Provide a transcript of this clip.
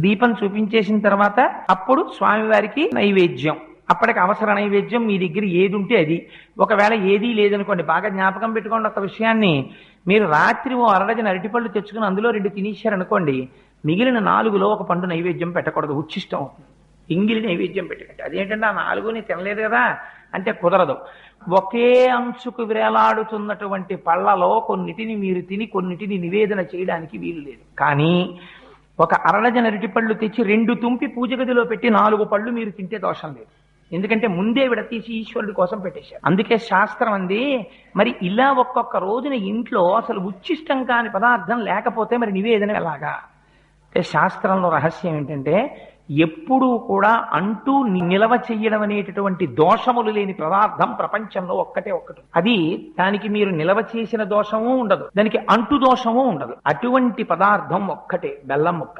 దీపం చూపించేసిన తర్వాత అప్పుడు స్వామివారికి నైవేద్యం. అప్పటికి అవసర నైవేద్యం మీ దగ్గర ఏది ఉంటే అది. ఒకవేళ ఏదీ లేదనుకోండి, బాగా జ్ఞాపకం పెట్టుకోండి ఒక విషయాన్ని. మీరు రాత్రి ఓ అరడజన అరటిపళ్ళు తెచ్చుకుని అందులో 2 తినేశారనుకోండి, మిగిలిన 4లో ఒక పండు నైవేద్యం పెట్టకూడదు, ఉచ్చిష్టం అవుతుంది. ఎంగిలి నైవేద్యం పెట్టకండి. అదేంటంటే ఆ 4ని తినలేదు కదా అంటే కుదరదు. ఒకే అంచుకు వేలాడుతున్నటువంటి పళ్ళలో కొన్నిటిని మీరు తిని కొన్నిటిని నివేదన చేయడానికి వీలు లేదు. కానీ ఒక అరడజన అరటిపళ్ళు తెచ్చి 2 తుంపి పూజ గదిలో పెట్టి 4 పళ్ళు మీరు తింటే దోషం లేదు. ఎందుకంటే ముందే విడతీసి ఈశ్వరుడి కోసం పెట్టేశారు. అందుకే శాస్త్రం అంది, మరి ఇలా ఒక్కొక్క రోజున ఇంట్లో అసలు ఉచ్చిష్టం కాని పదార్థం లేకపోతే మరి నివేదన ఎలాగా అంటే, శాస్త్రంలో రహస్యం ఏంటంటే ఎప్పుడూ కూడా అంటూ నిలవ చెయ్యడం అనేటటువంటి దోషములు లేని పదార్థం ప్రపంచంలో ఒక్కటే ఒక్కటి. అది దానికి మీరు నిలవ చేసిన దోషము ఉండదు, దానికి అంటు దోషము ఉండదు. అటువంటి పదార్థం ఒక్కటే బెల్లం ముక్క.